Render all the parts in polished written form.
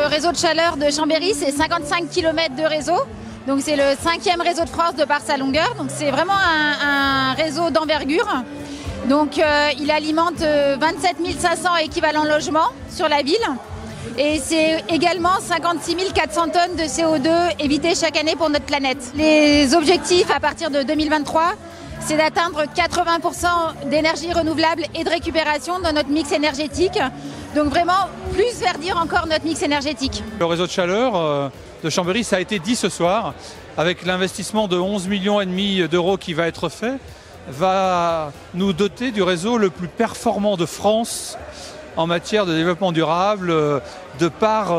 Le réseau de chaleur de Chambéry, c'est 55 km de réseau. Donc c'est le 5e réseau de France de par sa longueur. Donc c'est vraiment un réseau d'envergure. Donc il alimente 27 500 équivalents logements sur la ville. Et c'est également 56 400 tonnes de CO2 évitées chaque année pour notre planète. Les objectifs à partir de 2023, c'est d'atteindre 80% d'énergie renouvelable et de récupération dans notre mix énergétique. Donc vraiment, plus verdir encore notre mix énergétique. Le réseau de chaleur de Chambéry, ça a été dit ce soir, avec l'investissement de 11,5 millions d'euros qui va être fait, va nous doter du réseau le plus performant de France en matière de développement durable, de part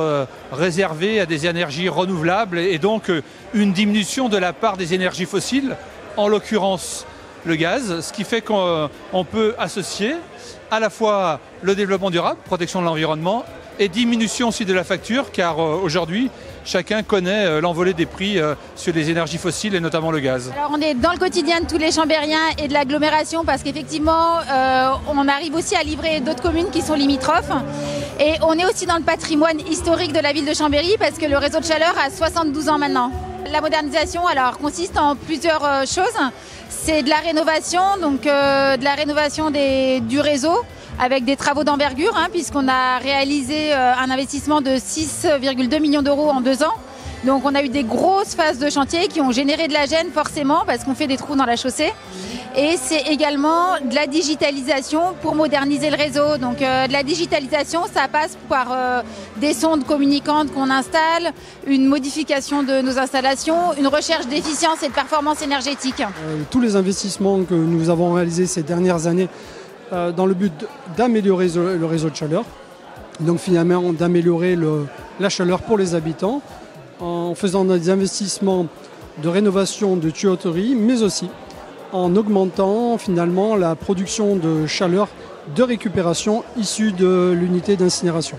réservée à des énergies renouvelables et donc une diminution de la part des énergies fossiles, en l'occurrence le gaz, ce qui fait qu'on peut associer à la fois le développement durable, protection de l'environnement, et diminution aussi de la facture, car aujourd'hui, chacun connaît l'envolée des prix sur les énergies fossiles et notamment le gaz. Alors on est dans le quotidien de tous les Chambériens et de l'agglomération parce qu'effectivement, on arrive aussi à livrer d'autres communes qui sont limitrophes. Et on est aussi dans le patrimoine historique de la ville de Chambéry parce que le réseau de chaleur a 72 ans maintenant. La modernisation alors consiste en plusieurs choses. C'est de la rénovation, donc de la rénovation du réseau, avec des travaux d'envergure, puisqu'on a réalisé un investissement de 6,2 millions d'euros en 2 ans. Donc on a eu des grosses phases de chantier qui ont généré de la gêne forcément parce qu'on fait des trous dans la chaussée. Et c'est également de la digitalisation pour moderniser le réseau. Donc de la digitalisation, ça passe par des sondes communicantes qu'on installe, une modification de nos installations, une recherche d'efficience et de performance énergétique. Tous les investissements que nous avons réalisés ces dernières années dans le but d'améliorer le réseau de chaleur, donc finalement d'améliorer la chaleur pour les habitants, en faisant des investissements de rénovation de tuyauterie, mais aussi en augmentant finalement la production de chaleur de récupération issue de l'unité d'incinération.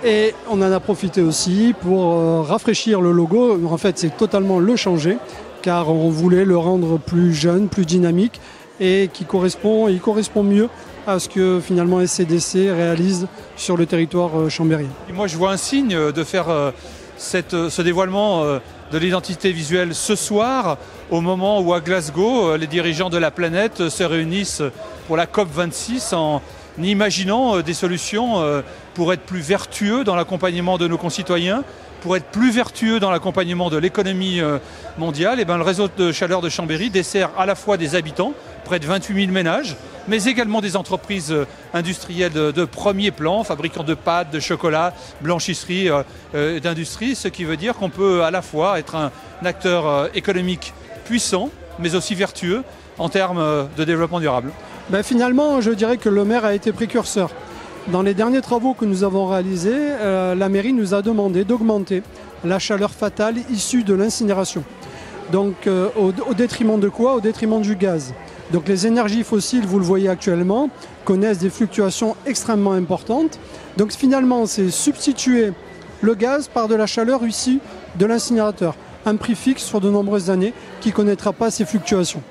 Et on en a profité aussi pour rafraîchir le logo. En fait, c'est totalement le changer, car on voulait le rendre plus jeune, plus dynamique, et il correspond mieux à ce que finalement SCDC réalise sur le territoire chambérien. Moi, je vois un signe de faire ce dévoilement de l'identité visuelle ce soir, au moment où à Glasgow, les dirigeants de la planète se réunissent pour la COP26 en imaginant des solutions pour être plus vertueux dans l'accompagnement de nos concitoyens, pour être plus vertueux dans l'accompagnement de l'économie mondiale. Et le réseau de chaleur de Chambéry dessert à la fois des habitants, près de 28 000 ménages, mais également des entreprises industrielles de premier plan, fabricants de pâtes, de chocolat, blanchisseries d'industrie, ce qui veut dire qu'on peut à la fois être un acteur économique puissant, mais aussi vertueux en termes de développement durable. Finalement, je dirais que le maire a été précurseur. Dans les derniers travaux que nous avons réalisés, la mairie nous a demandé d'augmenter la chaleur fatale issue de l'incinération. Donc au détriment de quoi? Au détriment du gaz. Donc les énergies fossiles, vous le voyez actuellement, connaissent des fluctuations extrêmement importantes. Donc finalement, c'est substituer le gaz par de la chaleur issue de l'incinérateur. Un prix fixe sur de nombreuses années qui ne connaîtra pas ces fluctuations.